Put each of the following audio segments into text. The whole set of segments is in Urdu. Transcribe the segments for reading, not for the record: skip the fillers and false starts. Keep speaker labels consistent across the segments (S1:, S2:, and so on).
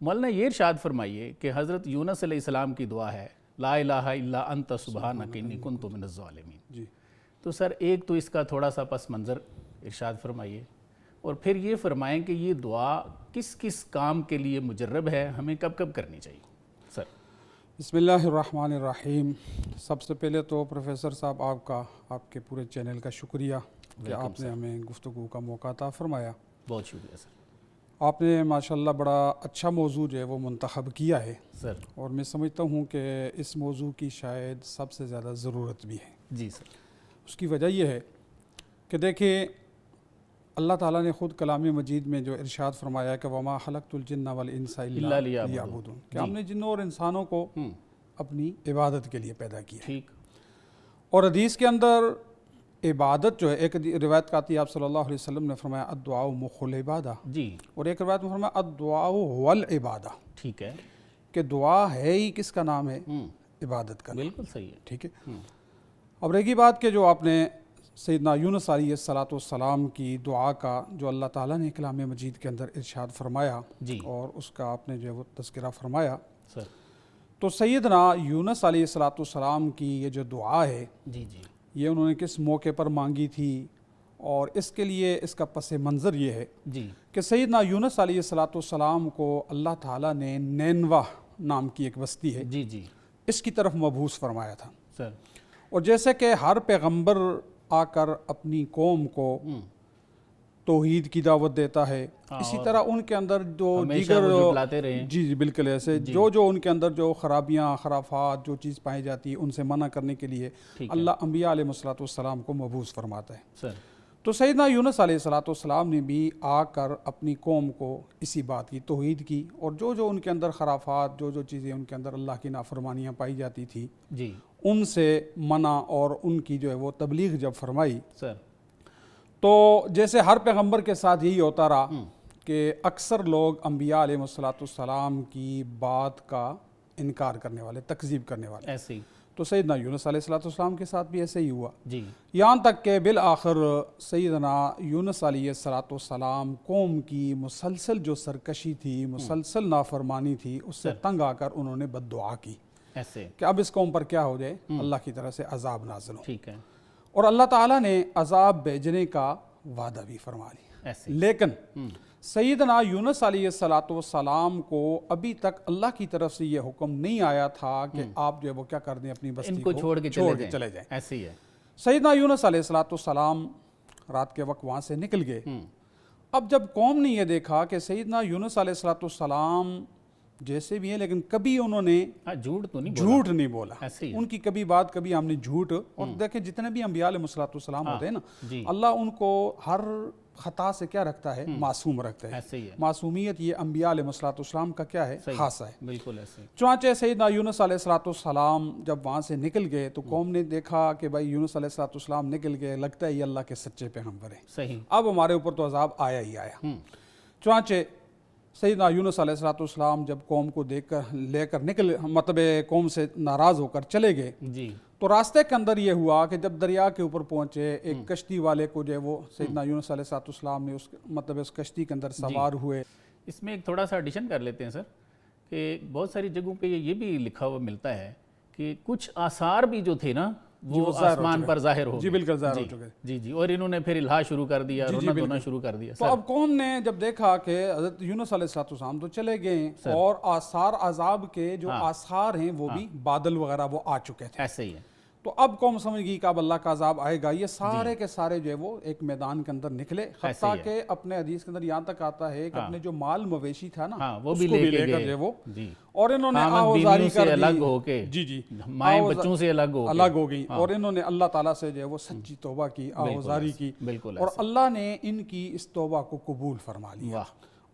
S1: مولانا یہ ارشاد فرمائیے کہ حضرت یونس علیہ السلام کی دعا ہے لا الہ الا انت سبحانک انی کنت من الظالمین.
S2: جی
S1: تو سر ایک تو اس کا تھوڑا سا پس منظر ارشاد فرمائیے، اور پھر یہ فرمائیں کہ یہ دعا کس کس کام کے لیے مجرب ہے، ہمیں کب کب کرنی چاہیے سر؟
S2: بسم اللہ الرحمن الرحیم. سب سے پہلے تو پروفیسر صاحب آپ کے پورے چینل کا شکریہ کہ آپ نے ہمیں گفتگو کا موقع عطا فرمایا.
S1: بہت شکریہ سر.
S2: آپ نے ماشاءاللہ بڑا اچھا موضوع جو ہے وہ منتخب کیا ہے
S1: سر
S2: اور میں سمجھتا ہوں کہ اس موضوع کی شاید سب سے زیادہ ضرورت بھی ہے.
S1: جی سر.
S2: اس کی وجہ یہ ہے کہ دیکھیں اللہ تعالیٰ نے خود کلام مجید میں جو ارشاد فرمایا ہے کہ وما خلقت الجن والانس الا لیعبدون، کہ ہم نے جنوں اور انسانوں کو اپنی عبادت کے لیے پیدا کیا.
S1: ٹھیک.
S2: اور حدیث کے اندر عبادت جو ہے، ایک روایت کا آتی ہے آپ صلی اللہ علیہ وسلم نے فرمایا الدعاء مخ العبادہ،
S1: جی.
S2: اور ایک روایت میں فرمایا الدعاء هو العبادہ،
S1: ٹھیک ہے.
S2: کہ دعا ہے ہی کس کا نام ہے؟ عبادت کا.
S1: بالکل صحیح ہے.
S2: ٹھیک ہے. اب رہی بات کہ جو آپ نے سیدنا یونس علیہ السلام کی دعا کا جو اللہ تعالیٰ نے کلام مجید کے اندر ارشاد فرمایا
S1: جی.
S2: اور اس کا آپ نے جو ہے وہ تذکرہ فرمایا،
S1: سر.
S2: تو سیدنا یونس علیہ السلام کی یہ جو دعا ہے
S1: جی جی.
S2: یہ انہوں نے کس موقع پر مانگی تھی، اور اس کے لیے اس کا پس منظر یہ ہے
S1: جی.
S2: کہ سیدنا یونس علیہ السلام کو اللہ تعالیٰ نے نینوا نام کی ایک بستی ہے،
S1: جی جی.
S2: اس کی طرف مبعوث فرمایا تھا.
S1: سر.
S2: اور جیسے کہ ہر پیغمبر آ کر اپنی قوم کو توحید کی دعوت دیتا ہے، اسی طرح ان کے اندر جو دیگر جی بالکل ایسے جو ان کے اندر جو خرابیاں خرافات جو چیز پائی جاتی ہے ان سے منع کرنے کے لیے اللہ انبیاء علیہ السلام کو مبعوث فرماتا ہے.
S1: سر.
S2: تو سیدنا یونس علیہ السلام نے بھی آ کر اپنی قوم کو اسی بات کی توحید کی، اور جو ان کے اندر خرافات جو چیزیں ان کے اندر اللہ کی نافرمانیاں پائی جاتی تھی
S1: جی
S2: ان سے منع اور ان کی جو ہے وہ تبلیغ جب فرمائی،
S1: سر.
S2: تو جیسے ہر پیغمبر کے ساتھ یہی ہوتا رہا کہ اکثر لوگ انبیاء علیہ السلام کی بات کا انکار کرنے والے، تکذیب کرنے والے،
S1: ایسے ہی.
S2: تو سیدنا یونس علیہ السلام کے ساتھ بھی ایسے ہی ہوا.
S1: جی.
S2: یہاں تک کہ بالآخر سیدنا یونس علیہ السلام قوم کی مسلسل جو سرکشی تھی، مسلسل نافرمانی تھی، اس سے تنگ آ کر انہوں نے بد دعا کی
S1: ایسے
S2: کہ اب اس قوم پر کیا ہو جائے، اللہ کی طرف سے عذاب نازل ہو.
S1: ٹھیک ہے.
S2: اور اللہ تعالیٰ نے عذاب بھیجنے کا وعدہ بھی فرما لیا.
S1: ایسے.
S2: لیکن سیدنا یونس علیہ السلام کو ابھی تک اللہ کی طرف سے یہ حکم نہیں آیا تھا کہ آپ جو ہے وہ کیا کر دیں، اپنی بستی کو
S1: چھوڑ کے
S2: چلے جائیں.
S1: ایسے ہی ہے.
S2: سیدنا یونس علیہ السلام رات کے وقت وہاں سے نکل گئے. اب جب قوم نے یہ دیکھا کہ سیدنا یونس علیہ السلام جیسے بھی ہیں لیکن کبھی انہوں نے
S1: جھوٹ
S2: نہیں بولا، ان کی کبھی بات کبھی ہم نے جھوٹ، اور دیکھیں جتنے بھی انبیاء علیہ السلام ہوتے ہیں نا، اللہ ان کو ہر خطا سے کیا رکھتا ہے؟ معصوم رکھتا ہے. معصومیت یہ انبیاء علیہ السلام کا کیا ہے؟ خاصہ ہے.
S1: بالکل ایسے.
S2: چنانچہ سیدنا یونس علیہ السلام جب وہاں سے نکل گئے تو قوم نے دیکھا کہ بھائی یونس علیہ السلام نکل گئے، لگتا ہے یہ اللہ کے سچے پیغمبر ہیں،
S1: صحیح،
S2: اب ہمارے اوپر تو عذاب آیا ہی آیا. چنانچہ سیدنا یونس علیہ السلام جب قوم کو لے کر مطلب قوم سے ناراض ہو کر چلے گئے،
S1: جی،
S2: تو راستے کے اندر یہ ہوا کہ جب دریا کے اوپر پہنچے، ایک کشتی والے کو جو ہے وہ سیدنا یونس علیہ السلام نے اس کشتی کے اندر سوار ہوئے.
S1: اس میں ایک تھوڑا سا ایڈیشن کر لیتے ہیں سر کہ بہت ساری جگہوں پہ یہ بھی لکھا ہوا ملتا ہے کہ کچھ آثار بھی جو تھے نا وہ آسمان پر ظاہر ہو گئے.
S2: جی بالکل ظاہر ہو چکے.
S1: جی جی. اور انہوں نے پھر الہا شروع کر دیا، رونا دھونا شروع کر دیا.
S2: تو اب قوم نے جب دیکھا کہ حضرت یونس علیہ السلام تو چلے گئے اور آثار عذاب کے جو آثار ہیں وہ بھی بادل وغیرہ وہ آ چکے تھے.
S1: ایسے ہی ہے.
S2: تو اب قوم سمجھ گئی کہ اب اللہ کا عذاب آئے گا. یہ سارے کے سارے جو ہے وہ ایک میدان کے اندر نکلے، حتیٰ کہ اپنے حدیث کے اندر یہاں تک آتا ہے کہ اپنے جو مال مویشی تھا نا
S1: وہ
S2: اس
S1: بھی
S2: کو بھی لے کر جو ہے وہ، اور انہوں نے آہوزاری کر دی،
S1: الگ ہو کے،
S2: جی
S1: مائیں بچوں سے الگ
S2: ہو گئی، اور انہوں نے اللہ تعالیٰ سے جو ہے وہ سچی توبہ کی، آہوزاری کی، اور اللہ نے ان کی اس توبہ کو قبول فرما لیا،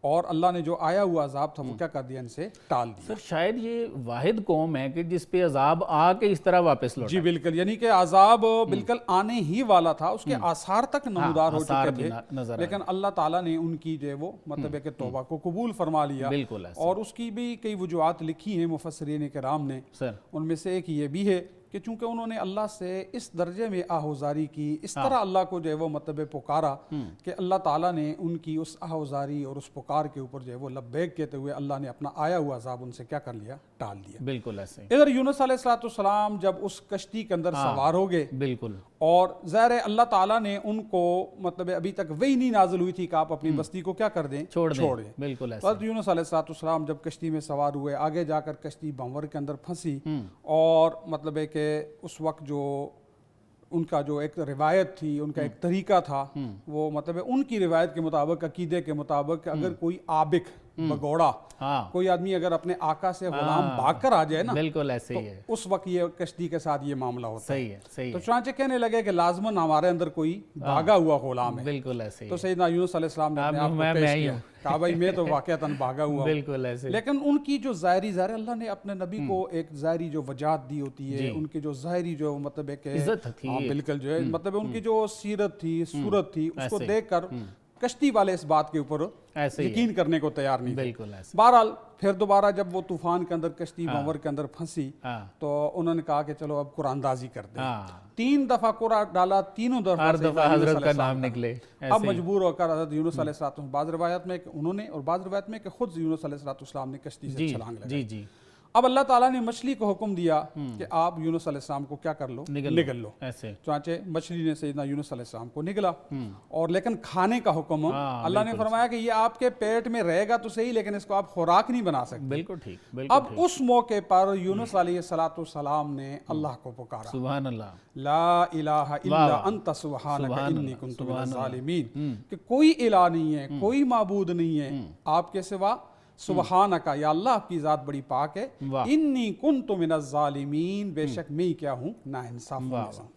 S2: اور اللہ نے جو آیا ہوا عذاب تھا وہ کیا کر دیا؟ ان سے ٹال دیا.
S1: سر شاید یہ واحد قوم ہے کہ جس پہ عذاب آ کے اس طرح واپس لوٹا.
S2: جی بالکل، یعنی کہ عذاب بالکل آنے ہی والا تھا، اس کے آثار تک نمودار ہو چکے تھے، لیکن اللہ تعالیٰ نے ان کی جو ہے وہ مطلب ہے کہ توبہ کو قبول فرما لیا.
S1: بالکل.
S2: اور اس کی بھی کئی وجوہات لکھی ہیں مفسرین کرام نے. ان میں سے ایک یہ بھی ہے کہ چونکہ انہوں نے اللہ سے اس درجے میں آہوزاری کی، اس طرح اللہ کو جو ہے وہ مطلب پکارا کہ اللہ تعالیٰ نے ان کی اس آہوزاری اور اس پکار کے اوپر جو ہے وہ لبیک کہتے ہوئے اللہ نے اپنا آیا ہوا عذاب ان سے کیا کر لیا، ٹال دیا۔
S1: بالکل ایسے
S2: ادھر یونس علیہ السلام جب اس کشتی کے اندر سوار ہو گئے،
S1: بالکل،
S2: اور ظاہر ہے اللہ تعالیٰ نے ان کو مطلب ابھی تک وہی نہیں نازل ہوئی تھی کہ آپ اپنی بستی کو کیا کر دیں، چھوڑ دیں۔
S1: بالکل ایسے
S2: حضرت یونس علیہ السلام جب کشتی میں سوار ہوئے، آگے جا کر کشتی بھنور کے اندر پھنسی، اور مطلب ہے کہ اس وقت جو ان کا جو ایک روایت تھی، ان کا ایک طریقہ تھا، وہ مطلب ہے ان کی روایت کے مطابق، عقیدے کے مطابق، اگر کوئی آبک بگوڑا کوئی آدمی اگر اپنے آقا سے غلام بھاگ کر آ جائے نا،
S1: بالکل ایسے ہی ہے،
S2: اس وقت یہ کشتی کے ساتھ یہ معاملہ ہوتا ہے۔
S1: صحیح ہے۔
S2: تو چنانچہ کہنے لگے کہ لازماً ہمارے اندر کوئی بھاگا ہوا غلام ہے۔
S1: بالکل ایسے ہی
S2: تو سیدنا یونس علیہ السلام نے اپنے آپ کو پیش کیا، کہا بھائی میں تو واقعتاً بھاگا ہوا ہوں۔
S1: بالکل ایسے،
S2: لیکن ان کی جو ظاہری اللہ نے اپنے نبی کو ایک ظاہری جو وجاہت دی ہوتی ہے، ان کی جو ظاہری جو مطلب ہے کہ
S1: عزت تھی،
S2: بالکل جو ہے مطلب ان کی جو سیرت تھی، صورت تھی، اس کو دیکھ کر کشتی والے اس بات کے اوپر یقین کرنے کو تیار نہیں تھے۔
S1: بالکل ایسے۔
S2: بہرحال پھر دوبارہ جب وہ طوفان کے اندر کشتی بھنور کے اندر پھنسی تو انہوں نے کہا کہ چلو اب قرآن اندازی کر دیں۔ 3 دفعہ قرآن ڈالا، تینوں دفعہ
S1: ہر دفعہ حضرت کا نام نکلے۔
S2: اب مجبور ہو کر حضرت یونس علیہ السلام، بعض روایت میں کہ انہوں نے، اور بعض روایت میں کہ خود یونس علیہ السلام نے کشتی سے چھلانگ لگائی۔
S1: جی۔
S2: اب اللہ تعالیٰ نے مچھلی کو حکم دیا کہ آپ یونس علیہ السلام کو کیا کر لو، نگل لو۔ چنانچہ مچھلی نے سیدنا یونس علیہ السلام کو نگلا، اور لیکن کھانے کا حکم اللہ نے فرمایا کہ یہ آپ کے پیٹ میں رہے گا تو صحیح، لیکن اس کو آپ خوراک نہیں بنا سکتے۔
S1: بالکل ٹھیک۔
S2: اب اس موقع پر یونس علیہ السلام نے اللہ کو پکارا،
S1: سبحان اللہ،
S2: لا الہ الا انت سبحانک انی کنت من الظالمین، کہ کوئی الہ نہیں ہے، کوئی معبود نہیں ہے آپ کے سوا، سبحانک، یا اللہ آپ کی ذات بڑی پاک ہے، انی کنت من الظالمین، بے شک میں کیا ہوں، نا انصاف۔